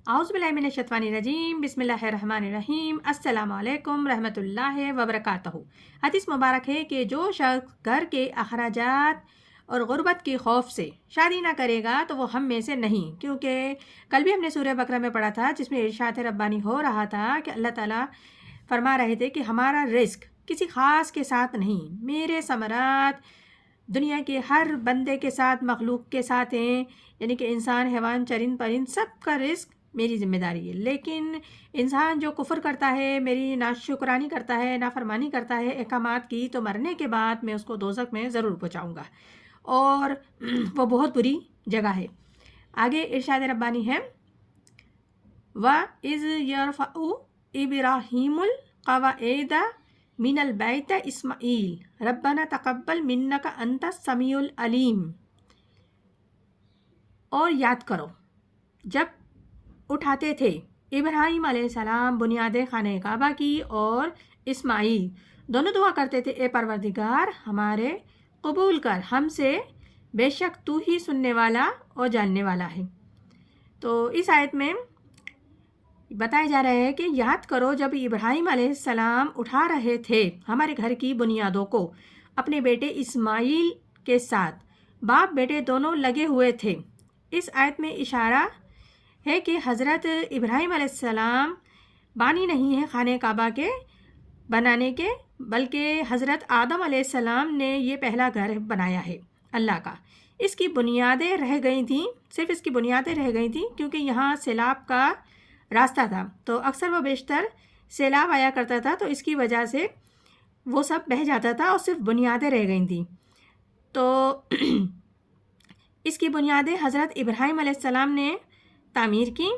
اعوذ باللہ من الشیطان الرجیم بسم اللہ الرحمن الرحیم السلام علیکم رحمۃ اللہ وبرکاتہ۔ حدیث مبارک ہے کہ جو شخص گھر کے اخراجات اور غربت کے خوف سے شادی نہ کرے گا تو وہ ہم میں سے نہیں، کیونکہ کل بھی ہم نے سورہ بقرہ میں پڑھا تھا جس میں ارشاد ربانی ہو رہا تھا کہ اللہ تعالیٰ فرما رہے تھے کہ ہمارا رزق کسی خاص کے ساتھ نہیں، میرے ثمرات دنیا کے ہر بندے کے ساتھ، مخلوق کے ساتھ ہیں، یعنی کہ انسان، حیوان، چرند پرند سب کا رزق میری ذمہ داری ہے۔ لیکن انسان جو کفر کرتا ہے، میری ناشکرانی کرتا ہے، نافرمانی کرتا ہے احکامات کی، تو مرنے کے بعد میں اس کو دوزخ میں ضرور پہنچاؤں گا، اور وہ بہت بری جگہ ہے۔ آگے ارشاد ربانی ہے وَإِذْ يَرْفَعُ إِبْرَاهِيمُ الْقَوَاعِدَ مِنَ الْبَيْتِ إِسْمَاعِيلُ رَبَّنَا تَقَبَّلْ مِنَّكَ أَنْتَ السَّمِيعُ الْعَلِيمُ۔ اور یاد کرو جب اٹھاتے تھے ابراہیم علیہ السلام بنیاد خانہ کعبہ کی، اور اسماعیل دونوں دعا کرتے تھے، اے پروردگار ہمارے قبول کر ہم سے، بے شک تو ہی سننے والا اور جاننے والا ہے۔ تو اس آیت میں بتایا جا رہا ہے کہ یاد کرو جب ابراہیم علیہ السلام اٹھا رہے تھے ہمارے گھر کی بنیادوں کو اپنے بیٹے اسماعیل کے ساتھ، باپ بیٹے دونوں لگے ہوئے تھے۔ اس آیت میں اشارہ ہے کہ حضرت ابراہیم علیہ السلام بانی نہیں ہے خانہ کعبہ کے بنانے کے، بلکہ حضرت آدم علیہ السلام نے یہ پہلا گھر بنایا ہے اللہ کا۔ اس کی بنیادیں رہ گئی تھیں، صرف اس کی بنیادیں رہ گئی تھیں کیونکہ یہاں سیلاب کا راستہ تھا، تو اکثر و بیشتر سیلاب آیا کرتا تھا، تو اس کی وجہ سے وہ سب بہہ جاتا تھا اور صرف بنیادیں رہ گئی تھیں۔ تو اس کی بنیادیں حضرت ابراہیم علیہ السلام نے تعمیر کی،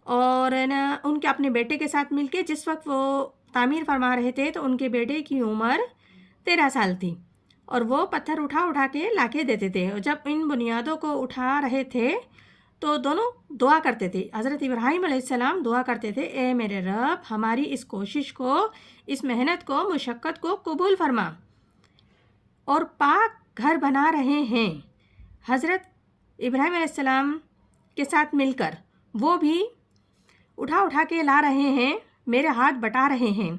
اور ان کے اپنے بیٹے کے ساتھ مل کے جس وقت وہ تعمیر فرما رہے تھے تو ان کے بیٹے کی عمر 13 سال تھی، اور وہ پتھر اٹھا کے لا کے دیتے تھے، اور جب ان بنیادوں کو اٹھا رہے تھے تو دونوں دعا کرتے تھے۔ حضرت ابراہیم علیہ السلام دعا کرتے تھے، اے میرے رب ہماری اس کوشش کو، اس محنت کو، مشقت کو قبول فرما، اور پاک گھر بنا رہے ہیں حضرت ابراہیم علیہ السلام کے ساتھ مل کر، وہ بھی اٹھا کے لا رہے ہیں، میرے ہاتھ بٹا رہے ہیں،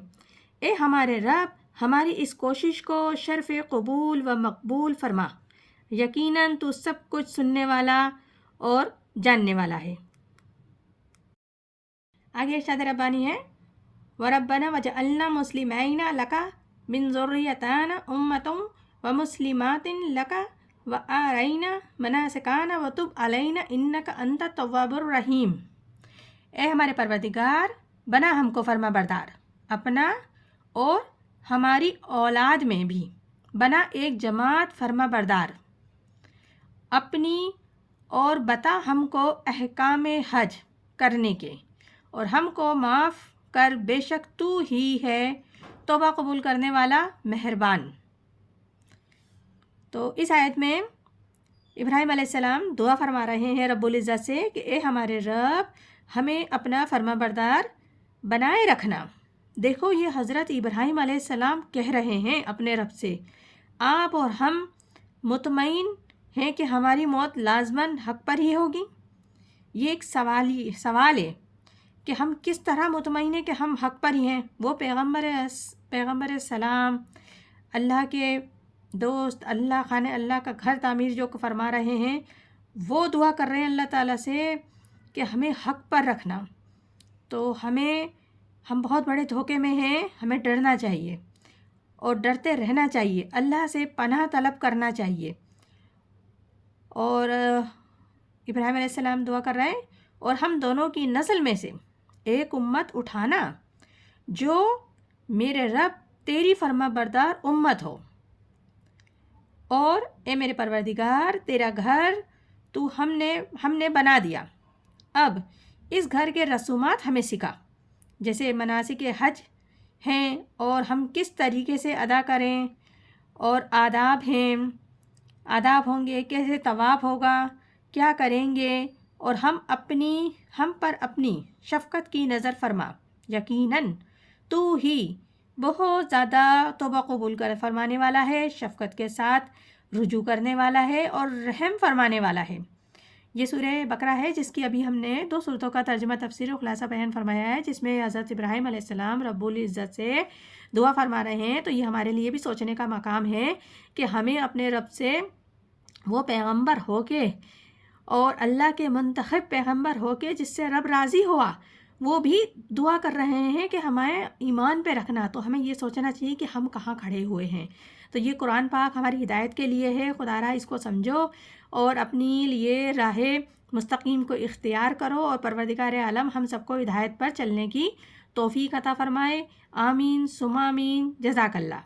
اے ہمارے رب ہماری اس کوشش کو شرف قبول و مقبول فرما، یقیناً تو سب کچھ سننے والا اور جاننے والا ہے۔ آگے ارشاد ربانی ہے وَرَبَّنَا وَجَعَلْنَا مُسْلِمَيْنَ لَكَ مِنْ ذُرِّيَّتِنَا أُمَّةً وَمُسْلِمَاتٍ لَكَ وَأَرِنَا مَنَاسِكَنَا وَتُبْ عَلَيْنَا إِنَّكَ أَنْتَ التَّوَّابُ الرَّحِيمُ۔ اے ہمارے پروردگار بنا ہم کو فرما بردار اپنا اور ہماری اولاد میں بھی بنا ایک جماعت فرما بردار اپنی، اور بتا ہم کو احکام حج کرنے کے، اور ہم کو معاف کر، بے شک تو ہی ہے توبہ قبول کرنے والا مہربان۔ تو اس آیت میں ابراہیم علیہ السلام دعا فرما رہے ہیں رب العزت سے کہ اے ہمارے رب ہمیں اپنا فرما بردار بنائے رکھنا۔ دیکھو یہ حضرت ابراہیم علیہ السلام کہہ رہے ہیں اپنے رب سے، آپ اور ہم مطمئن ہیں کہ ہماری موت لازماً حق پر ہی ہوگی۔ یہ ایک سوال ہے کہ ہم کس طرح مطمئن ہیں کہ ہم حق پر ہی ہیں۔ وہ پیغمبر سلام، اللہ کے دوست، اللہ خانہ اللہ کا گھر تعمیر جو فرما رہے ہیں، وہ دعا کر رہے ہیں اللہ تعالیٰ سے کہ ہمیں حق پر رکھنا۔ تو ہم بہت بڑے دھوکے میں ہیں، ہمیں ڈرنا چاہیے اور ڈرتے رہنا چاہیے، اللہ سے پناہ طلب کرنا چاہیے۔ اور ابراہیم علیہ السلام دعا کر رہے ہیں، اور ہم دونوں کی نسل میں سے ایک امت اٹھانا جو میرے رب تیری فرما بردار امت ہو، اور اے میرے پروردگار تیرا گھر تو ہم نے بنا دیا، اب اس گھر کے رسومات ہمیں سکھا، جیسے مناسک حج ہیں اور ہم کس طریقے سے ادا کریں، اور آداب ہیں، آداب ہوں گے، کیسے طواف ہوگا، کیا کریں گے، اور ہم پر اپنی شفقت کی نظر فرما، یقیناً تو ہی بہت زیادہ توبہ قبول کر فرمانے والا ہے، شفقت کے ساتھ رجوع کرنے والا ہے اور رحم فرمانے والا ہے۔ یہ سورہ بقرہ ہے جس کی ابھی ہم نے 2 صورتوں کا ترجمہ تفسیر و خلاصہ بیان فرمایا ہے، جس میں حضرت ابراہیم علیہ السلام رب العزت سے دعا فرما رہے ہیں۔ تو یہ ہمارے لیے بھی سوچنے کا مقام ہے کہ ہمیں اپنے رب سے وہ پیغمبر ہو کے اور اللہ کے منتخب پیغمبر ہو کے جس سے رب راضی ہوا، وہ بھی دعا کر رہے ہیں کہ ہمیں ایمان پہ رکھنا۔ تو ہمیں یہ سوچنا چاہیے کہ ہم کہاں کھڑے ہوئے ہیں۔ تو یہ قرآن پاک ہماری ہدایت کے لیے ہے، خدا را اس کو سمجھو اور اپنی لیے راہ مستقیم کو اختیار کرو، اور پروردگار عالم ہم سب کو ہدایت پر چلنے کی توفیق عطا فرمائے۔ آمین ثم آمین۔ جزاک اللہ۔